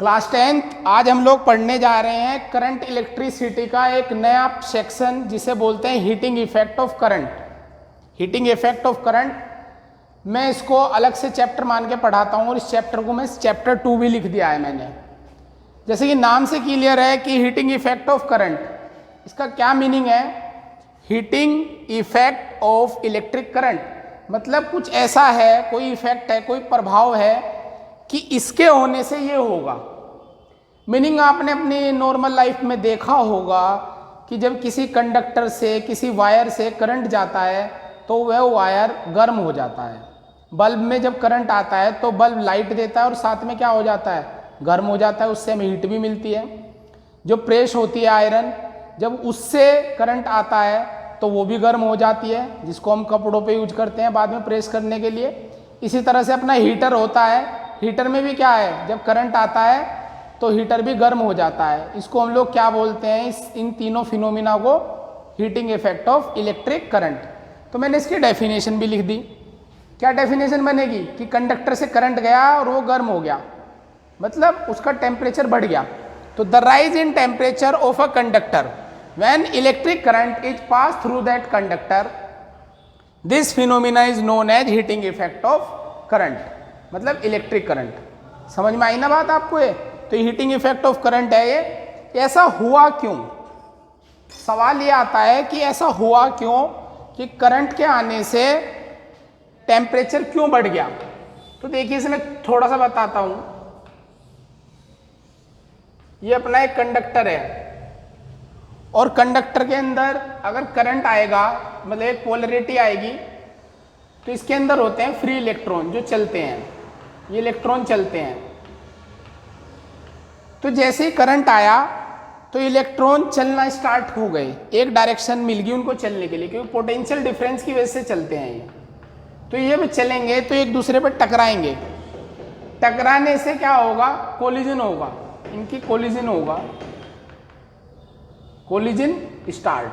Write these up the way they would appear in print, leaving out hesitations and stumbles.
Class 10th आज हम लोग पढ़ने जा रहे हैं करंट इलेक्ट्रिसिटी का एक नया सेक्शन जिसे बोलते हैं heating effect of current. Heating effect of current मैं इसको अलग से चैप्टर मान के पढ़ाता हूँ और इस चैप्टर को मैं चैप्टर 2 भी लिख दिया है मैंने। जैसे कि नाम से क्लियर है कि हीटिंग इफेक्ट ऑफ करंट, इसका क्या मीनिंग है? Heating effect of electric current मतलब कुछ ऐसा है, कोई इफेक्ट है, कोई प्रभाव है कि इसके होने से ये होगा। मीनिंग आपने अपनी नॉर्मल लाइफ में देखा होगा कि जब किसी कंडक्टर से, किसी वायर से करंट जाता है तो वह वायर गर्म हो जाता है। बल्ब में जब करंट आता है तो बल्ब लाइट देता है और साथ में क्या हो जाता है? गर्म हो जाता है, उससे हमें हीट भी मिलती है। जो प्रेस होती है आयरन, जब उससे करंट आता है तो वो भी गर्म हो जाती है, जिसको हम कपड़ों पे यूज करते हैं बाद में प्रेस करने के लिए। इसी तरह से अपना हीटर होता है, हीटर में भी क्या है, जब करंट आता है तो हीटर भी गर्म हो जाता है। इसको हम लोग क्या बोलते हैं? इन तीनों फिनोमिना को heating effect of electric current. तो मैंने इसकी डेफिनेशन भी लिख दी। क्या डेफिनेशन बनेगी कि कंडक्टर से करंट गया और वो गर्म हो गया, मतलब उसका टेम्परेचर बढ़ गया। तो the rise in temperature of a conductor when electric current is pass through that conductor, this phenomena is known as heating effect of current, मतलब इलेक्ट्रिक करंट। समझ में आई ना बात आपको? ये तो हीटिंग इफेक्ट ऑफ करंट है। ये ऐसा हुआ क्यों? सवाल ये आता है कि ऐसा हुआ क्यों कि करंट के आने से टेम्परेचर क्यों बढ़ गया। तो देखिए इसमें थोड़ा सा बताता हूं। ये अपना एक कंडक्टर है और कंडक्टर के अंदर अगर करंट आएगा, मतलब एक पोलरिटी आएगी, तो इसके अंदर होते हैं फ्री इलेक्ट्रॉन जो चलते हैं, ये इलेक्ट्रॉन चलते हैं। तो जैसे ही करंट आया तो इलेक्ट्रॉन चलना स्टार्ट हो गए, एक डायरेक्शन मिल गई उनको चलने के लिए, क्योंकि पोटेंशियल डिफरेंस की वजह से चलते हैं ये। तो ये भी चलेंगे तो एक दूसरे पर टकराएंगे, टकराने से क्या होगा? कोलिजन होगा, इनकी कोलिजन होगा, कोलिजन स्टार्ट।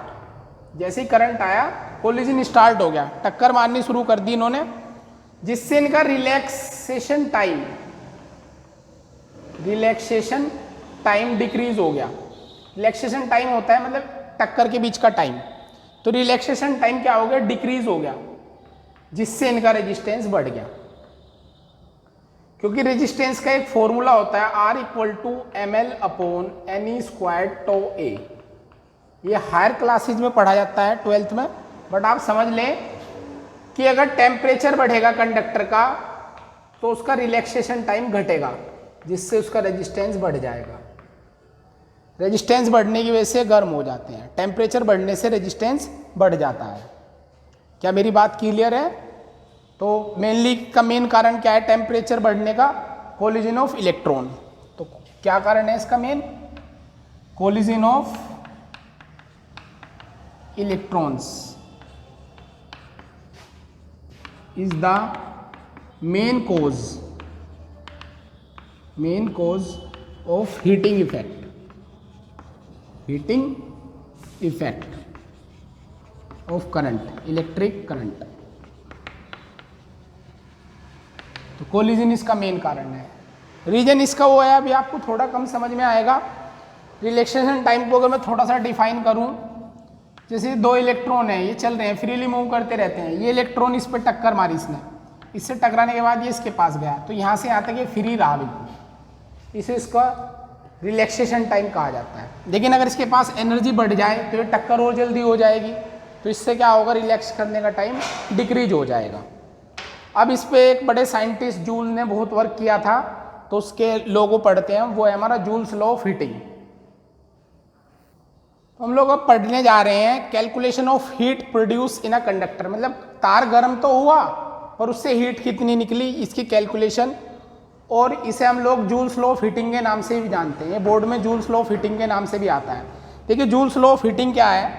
जैसे ही करंट आया कोलिजन स्टार्ट हो गया, टक्कर मारनी शुरू कर दी इन्होंने, जिससे इनका रिलैक्सेशन टाइम डिक्रीज हो गया। रिलैक्सेशन टाइम होता है मतलब टक्कर के बीच का टाइम, तो रिलैक्सेशन टाइम क्या हो गया? डिक्रीज हो गया, जिससे इनका रेजिस्टेंस बढ़ गया। क्योंकि रेजिस्टेंस का एक फॉर्मूला होता है R = ml/Ne²τA। ये हायर क्लासेज में पढ़ा जाता है 12th में, बट आप समझ लें कि अगर टेम्परेचर बढ़ेगा कंडक्टर का तो उसका रिलैक्सेशन टाइम घटेगा, जिससे उसका रेजिस्टेंस बढ़ जाएगा। रेजिस्टेंस बढ़ने की वजह से गर्म हो जाते हैं, टेम्परेचर बढ़ने से रेजिस्टेंस बढ़ जाता है। क्या मेरी बात क्लियर है? तो मेनली का मेन कारण क्या है टेम्परेचर बढ़ने का? Collision of electron. तो क्या कारण है इसका main? Collision of electrons is the main cause of heating effect of current, electric current। तो कोलिजन इसका मेन कारण है। रीजन इसका वो है, अभी आपको थोड़ा कम समझ में आएगा। रिलैक्सेशन टाइम को अगर मैं थोड़ा सा डिफाइन करूं, जैसे दो इलेक्ट्रॉन है, ये चल रहे हैं, फ्रीली मूव करते रहते हैं। ये इलेक्ट्रॉन इस पर टक्कर मारी इसने, इससे टकराने के बाद ये इसके पास गया, तो यहाँ से यहाँ तक ये फ्री रहा बिल्कुल, इसे इसका रिलैक्सेशन टाइम कहा जाता है। लेकिन अगर इसके पास एनर्जी बढ़ जाए तो ये टक्कर और जल्दी हो जाएगी, तो इससे क्या होगा? रिलैक्स करने का टाइम डिक्रीज हो जाएगा। अब इस पे एक बड़े साइंटिस्ट जूल ने बहुत वर्क किया था, तो उसके लोगो पढ़ते हैं, वो है हमारा जूल्स लॉ ऑफ हीटिंग। हम लोग अब पढ़ने जा रहे हैं calculation of heat produce in a conductor, मतलब तार गर्म तो हुआ पर उससे हीट कितनी निकली, इसकी कैलकुलेशन। और इसे हम लोग जूल्स लॉ ऑफ हीटिंग के नाम से भी जानते हैं, ये बोर्ड में जूल्स लॉ ऑफ हीटिंग के नाम से भी आता है। देखिए जूल्स लॉ ऑफ हीटिंग क्या है?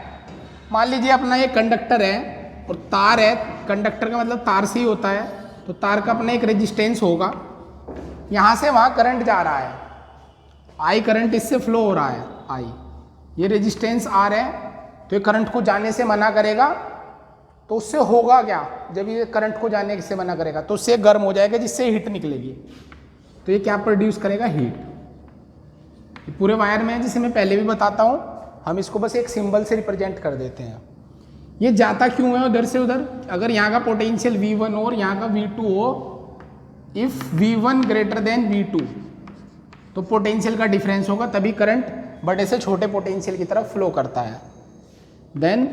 मान लीजिए अपना ये कंडक्टर है और तार है, कंडक्टर का मतलब तार से ही होता है, तो तार का अपना एक रेजिस्टेंस होगा, यहाँ से वहाँ करंट जा रहा है, आई करंट इससे फ्लो हो रहा है, आई, ये रेजिस्टेंस R है, तो ये करंट को जाने से मना करेगा, तो उससे होगा क्या? जब ये करंट को जाने से मना करेगा तो उससे गर्म हो जाएगा, जिससे हीट निकलेगी, तो ये क्या प्रोड्यूस करेगा? हीट। पूरे वायर में है, जिसे मैं पहले भी बताता हूँ, हम इसको बस एक सिंबल से रिप्रेजेंट कर देते हैं। ये जाता क्यों है उधर से उधर? अगर यहाँ का पोटेंशियल V1 हो और यहाँ का V2 हो, if V1 greater than V2 तो पोटेंशियल का डिफरेंस होगा, तभी करंट बड़े से छोटे पोटेंशियल की तरफ फ्लो करता है। देन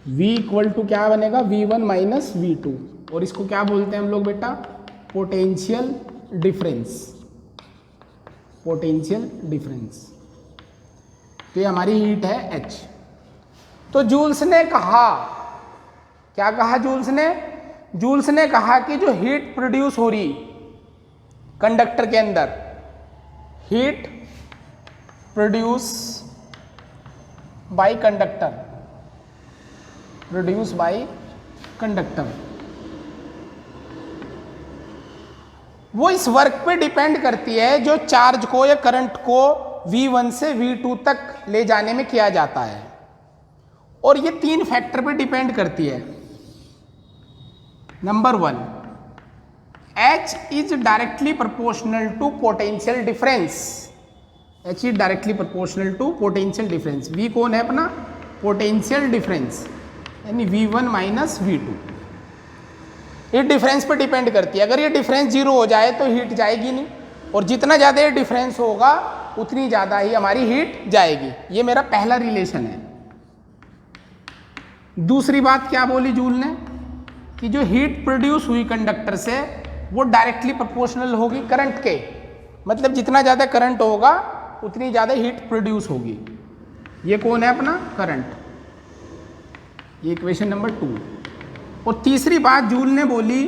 V इक्वल टू क्या बनेगा? V1 माइनस V2, और इसको क्या बोलते हैं हम लोग बेटा? Potential difference. Potential difference. तो ये हमारी हीट है H। तो जूल्स ने कहा, क्या कहा जूल्स ने? जूल्स ने कहा कि जो हीट प्रोड्यूस हो रही कंडक्टर के अंदर, heat produce by conductor, produce by conductor, वो इस वर्क पे डिपेंड करती है जो चार्ज को या करंट को V1 से V2 तक ले जाने में किया जाता है। और ये 3 फैक्टर पे डिपेंड करती है। Number 1, H is directly proportional to potential difference. H is directly proportional to potential difference. V कौन है अपना? पोटेंशियल डिफरेंस, यानी V1 माइनस V2। ये डिफरेंस पे डिपेंड करती है। अगर ये डिफरेंस 0 हो जाए तो हीट जाएगी नहीं, और जितना ज़्यादा ये डिफरेंस होगा उतनी ज़्यादा ही हमारी हीट जाएगी। ये मेरा पहला रिलेशन है। दूसरी बात क्या बोली जूल ने? कि जो हीट प्रोड्यूस हुई कंडक्टर से वो डायरेक्टली प्रोपोर्शनल होगी करंट के, मतलब जितना ज़्यादा करंट होगा उतनी ज़्यादा हीट प्रोड्यूस होगी। ये कौन है अपना? करंट। ये इक्वेशन नंबर 2। और तीसरी बात जूल ने बोली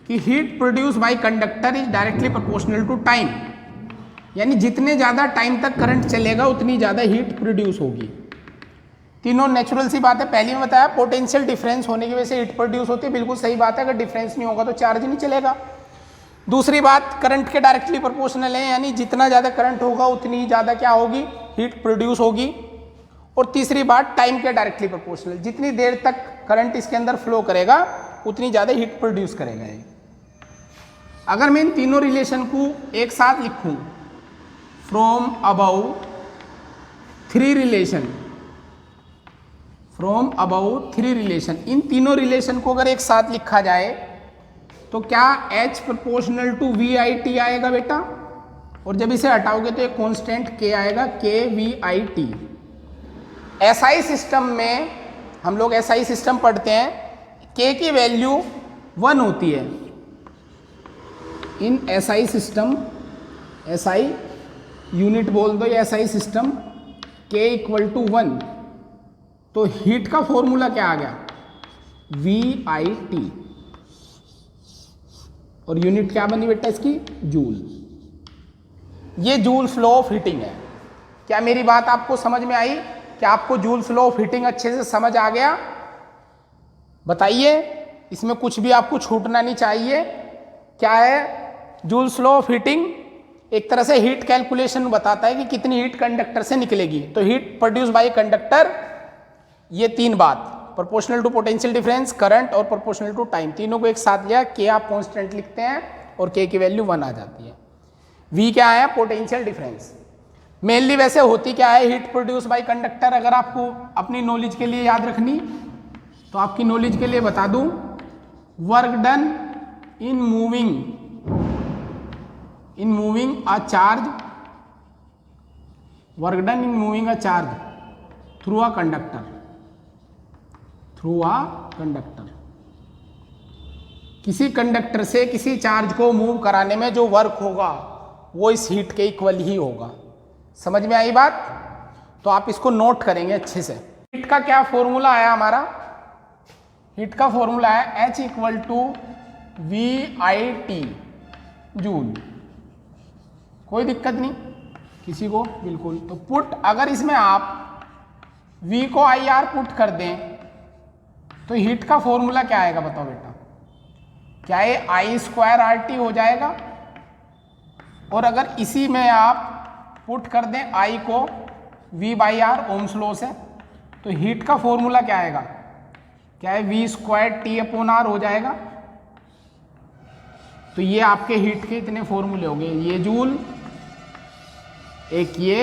कि heat produce by conductor is directly proportional to time, यानी जितने ज़्यादा टाइम तक करंट चलेगा उतनी ज़्यादा हीट प्रोड्यूस होगी। तीनों नेचुरल सी बात है। पहले में बताया पोटेंशियल डिफरेंस होने की वजह से हीट प्रोड्यूस होती है, बिल्कुल सही बात है। अगर डिफरेंस नहीं होगा तो चार्ज नहीं चलेगा। दूसरी बात, करंट के डायरेक्टली प्रोपोर्शनल है, यानी जितना ज़्यादा करंट होगा उतनी ज़्यादा क्या होगी? हीट प्रोड्यूस होगी। और तीसरी बात, टाइम के डायरेक्टली प्रोपोर्शनल, जितनी देर तक करंट इसके अंदर फ्लो करेगा उतनी ज़्यादा हीट प्रोड्यूस करेगा ये। अगर मैं इन तीनों रिलेशन को एक साथ लिखूं, from above 3 relation, from above 3 relation, इन तीनों रिलेशन को अगर एक साथ लिखा जाए तो क्या H प्रोपोर्शनल टू VIT आएगा बेटा? और जब इसे हटाओगे तो एक कांस्टेंट K आएगा, KVIT। SI सिस्टम में हम लोग SI सिस्टम पढ़ते हैं, K की वैल्यू 1 होती है। In SI system, SI unit बोल दो या SI system, K equal to 1, तो हीट का फॉर्मूला क्या आ गया? VIT। और यूनिट क्या बनी बेटा इसकी? जूल। ये जूल फ्लो ऑफ हीटिंग है। क्या मेरी बात आपको समझ में आई? क्या आपको जूल फ्लो ऑफ हीटिंग अच्छे से समझ आ गया? बताइए, इसमें कुछ भी आपको छूटना नहीं चाहिए। क्या है जूल फ्लो ऑफ हीटिंग? एक तरह से हीट कैलकुलेशन बताता है कि कितनी हीट कंडक्टर से निकलेगी। तो हीट प्रोड्यूस बाय कंडक्टर, ये 3 बात, proportional to potential difference, current और प्रोपोर्शनल टू टाइम, तीनों को एक साथ लिया। K आप कांस्टेंट लिखते हैं और K की वैल्यू 1 आ जाती है। V क्या है? Potential difference. मेनली वैसे होती क्या है? Heat produce by conductor. अगर आपको अपनी नॉलेज के लिए याद रखनी तो आपकी नॉलेज के लिए बता दूं, work done in moving a charge, work done in moving a charge through a conductor, through a conductor. किसी कंडक्टर से किसी चार्ज को मूव कराने में जो वर्क होगा वो इस हीट के इक्वल ही होगा। समझ में आई बात? तो आप इसको नोट करेंगे अच्छे से। हीट का क्या फॉर्मूला आया हमारा? हीट का फॉर्मूला है H equal to VIT Joule. कोई दिक्कत नहीं किसी को, बिल्कुल। तो पुट, अगर इसमें आप V को IR पुट कर दें तो हीट का फॉर्मूला क्या आएगा बताओ बेटा? क्या ये I² RT हो जाएगा? और अगर इसी में आप पुट कर दें I को V/R ओम्स लॉ से, तो हीट का फॉर्मूला क्या आएगा? क्या है? V² T/R हो जाएगा। तो ये आपके हीट के इतने फॉर्मूले हो गए, ये जूल, एक ये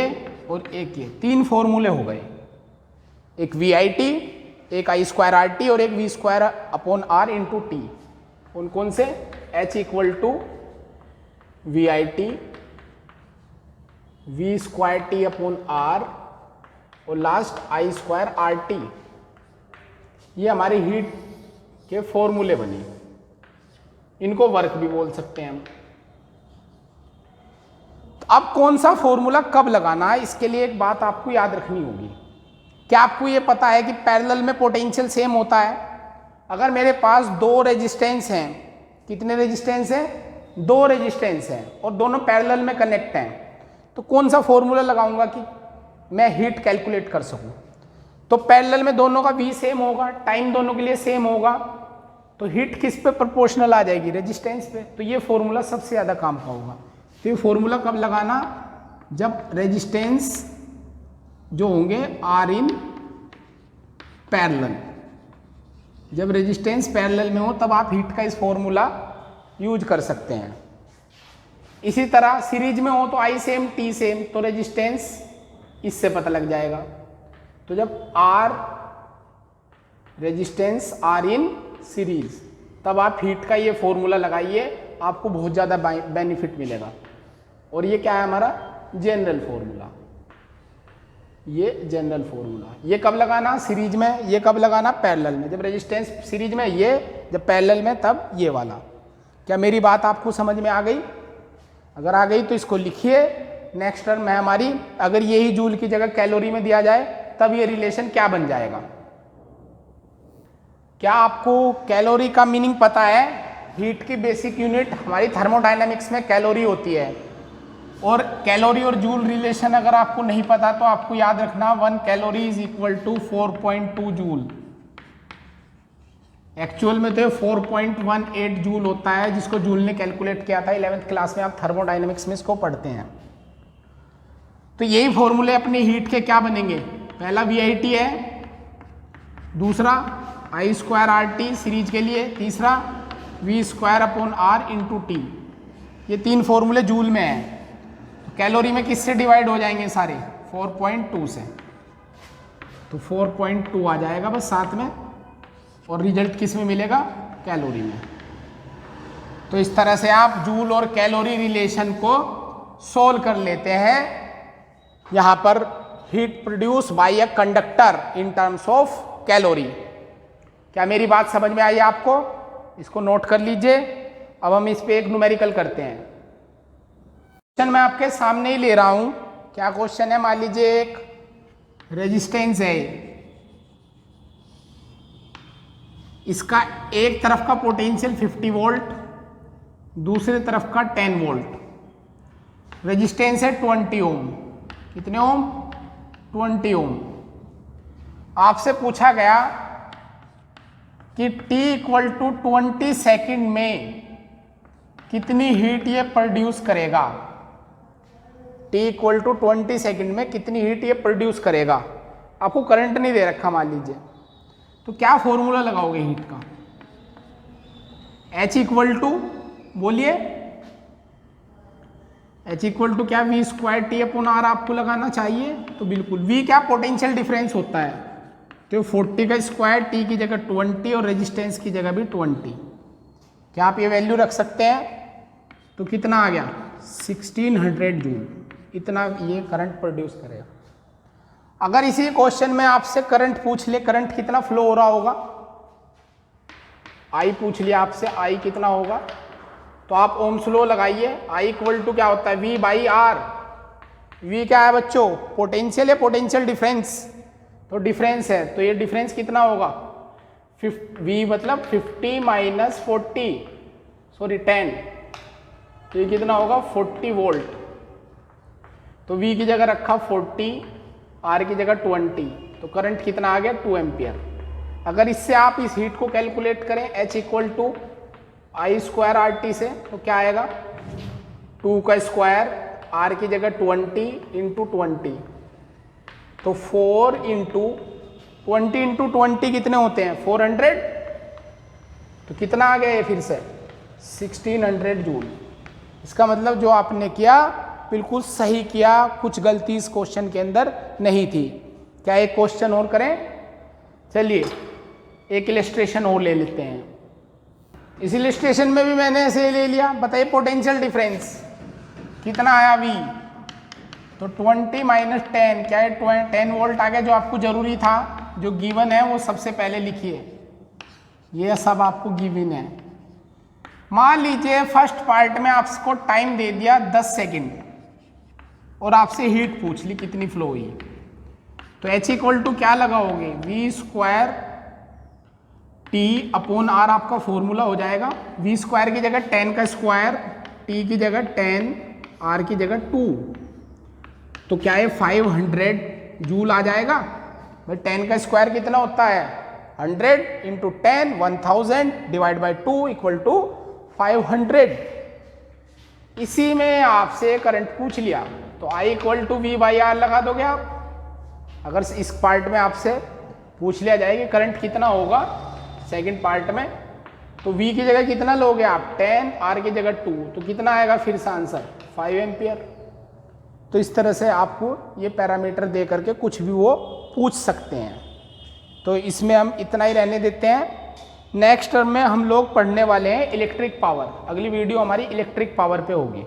और एक ये, तीन फॉर्मूले हो गए, एक वी आई टी, एक आई स्क्वायर आर टी और एक V square upon R into T. कौन कौन से? H equal to V I T, V square T upon R और last I square R T. ये हमारी हीट के फॉर्मूले बने, इनको वर्क भी बोल सकते हैं हम। तो अब कौन सा फॉर्मूला कब लगाना है, इसके लिए एक बात आपको याद रखनी होगी। क्या आपको ये पता है कि पैरेलल में पोटेंशियल सेम होता है? अगर मेरे पास दो रेजिस्टेंस हैं, कितने रेजिस्टेंस हैं? दो रेजिस्टेंस हैं और दोनों पैरेलल में कनेक्ट हैं, तो कौन सा फॉर्मूला लगाऊंगा कि मैं हीट कैलकुलेट कर सकूं? तो पैरेलल में दोनों का V सेम होगा, टाइम दोनों के लिए सेम होगा, तो हीट किस पे प्रोपोर्शनल आ जाएगी? रेजिस्टेंस पे। तो ये फॉर्मूला सबसे ज़्यादा काम का होगा। तो ये फॉर्मूला कब लगाना? जब रेजिस्टेंस जो होंगे आर इन पैरेलल। जब रेजिस्टेंस पैरेलल में हो तब आप हीट का इस फॉर्मूला यूज कर सकते हैं। इसी तरह सीरीज में हो तो आई सेम टी सेम, तो रेजिस्टेंस इससे पता लग जाएगा। तो जब R resistance are in series, तब आप हीट का ये फॉर्मूला लगाइए, आपको बहुत ज़्यादा बेनिफिट मिलेगा। और ये क्या है? हमारा जनरल फॉर्मूला। ये जनरल फॉर्मूला, ये कब लगाना? सीरीज में। ये कब लगाना? पैरेलल में। जब रेजिस्टेंस सीरीज में ये, जब पैरेलल में तब ये वाला। क्या मेरी बात आपको समझ में आ गई? अगर आ गई तो इसको लिखिए। नेक्स्ट टर्म है हमारी, अगर यही जूल की जगह कैलोरी में दिया जाए तब ये रिलेशन क्या बन जाएगा? क्या आपको कैलोरी का मीनिंग पता है? हीट की बेसिक यूनिट हमारी थर्मोडायनामिक्स में कैलोरी होती है। और कैलोरी और जूल रिलेशन अगर आपको नहीं पता तो आपको याद रखना 1 calorie is equal to 4.2 Joule. Actual में तो 4.18 जूल होता है, जिसको जूल ने कैलकुलेट किया था 11th क्लास में। आप थर्मोडायनामिक्स में इसको पढ़ते हैं। तो यही फॉर्मूले अपनी हीट के क्या बनेंगे? पहला वी आई टी है, दूसरा I square R T series के लिए, तीसरा V square upon R into T. ये तीन फॉर्मूले जूल में हैं। तो कैलोरी में किससे डिवाइड हो जाएंगे सारे? 4.2 से। तो 4.2 आ जाएगा बस साथ में, और रिजल्ट किस में मिलेगा? कैलोरी में। तो इस तरह से आप जूल और कैलोरी रिलेशन को सोल्व कर लेते हैं। यहाँ पर heat produce bye a conductor in terms of calorie. क्या मेरी बात समझ में आई आपको? इसको नोट कर लीजिए। अब हम इस पे एक न्यूमेरिकल करते हैं। क्वेश्चन मैं आपके सामने ही ले रहा हूं। क्या क्वेश्चन है? मान लीजिए एक रेजिस्टेंस है, इसका एक तरफ का पोटेंशियल 50 वोल्ट, दूसरे तरफ का 10 वोल्ट। रेजिस्टेंस है 20 ओम। कितने ओम? 20 ओम। आपसे पूछा गया कि t इक्वल टू 20 सेकेंड में कितनी हीट ये प्रोड्यूस करेगा। t इक्वल टू 20 सेकेंड में कितनी हीट ये प्रोड्यूस करेगा। आपको करंट नहीं दे रखा मान लीजिए, तो क्या फॉर्मूला लगाओगे हीट का? h इक्वल टू, बोलिए, h इक्वल टू क्या? V square T upon R आपको लगाना चाहिए। तो बिल्कुल, v क्या? पोटेंशियल डिफरेंस होता है। तो 40 का स्क्वायर, टी की जगह 20 और रेजिस्टेंस की जगह भी 20। क्या आप ये वैल्यू रख सकते हैं? तो कितना आ गया? 1600 जूल। इतना ये करंट प्रोड्यूस करेगा। अगर इसी क्वेश्चन में आपसे करंट पूछ ले, करंट कितना फ्लो हो रहा होगा? आई पूछ लिया आपसे, आई कितना होगा? तो आप ओम्स लॉ लगाइए। आई इक्वल टू क्या होता है? We by are. वी क्या है बच्चों? पोटेंशियल है, पोटेंशियल डिफरेंस। तो डिफरेंस है, तो ये डिफरेंस कितना होगा? वी मतलब 50 माइनस 40, सॉरी 10, तो ये कितना होगा? 40 वोल्ट। तो वी की जगह रखा 40, आर की जगह 20, तो करंट कितना आ गया? 2 एम्पियर। अगर इससे आप इस हीट को कैलकुलेट करें H equal to I square R T से, तो क्या आएगा? 2 का स्क्वायर, आर की जगह 20 इंटू 20, तो 4 इंटू 20 इंटू 20 कितने होते हैं? 400। तो कितना आ गया ये फिर से? 1600 जूल। इसका मतलब जो आपने किया बिल्कुल सही किया, कुछ गलती इस क्वेश्चन के अंदर नहीं थी। क्या एक क्वेश्चन और करें? चलिए एक इलस्ट्रेशन और ले लेते हैं। इस इलस्ट्रेशन में भी मैंने ऐसे ले लिया। बताइए पोटेंशियल डिफरेंस कितना आया V, तो 20 माइनस 10 क्या है 10 वोल्ट आ गया, जो आपको जरूरी था। जो गिवन है वो सबसे पहले लिखिए, ये सब आपको गिवन है। मान लीजिए फर्स्ट पार्ट में आपको टाइम दे दिया 10 सेकंड और आपसे हीट पूछ ली कितनी फ्लो हुई, तो H इक्वल टू क्या लगाओगे, V square T upon R आपका फॉर्मूला हो जाएगा। V स्क्वायर की जगह 10 का स्क्वायर, T की जगह 10, R की जगह 2, तो क्या है 500 जूल आ जाएगा। भाई 10 का स्क्वायर कितना होता है 100 into 10 1000 divide by 2 equal to 500। इसी में आपसे करंट पूछ लिया तो I equal to V by R लगा दोगे आप। अगर इस पार्ट में आपसे पूछ लिया जाए कि करंट कितना होगा सेकंड पार्ट में, तो V की जगह कितना लोगे आप 10, R की जगह 2, तो कितना आएगा फिर से आंसर 5 एम्पियर। तो इस तरह से आपको ये पैरामीटर दे करके कुछ भी वो पूछ सकते हैं। तो इसमें हम इतना ही रहने देते हैं। नेक्स्ट टर्म में हम लोग पढ़ने वाले हैं इलेक्ट्रिक पावर। अगली वीडियो हमारी इलेक्ट्रिक पावर पे होगी।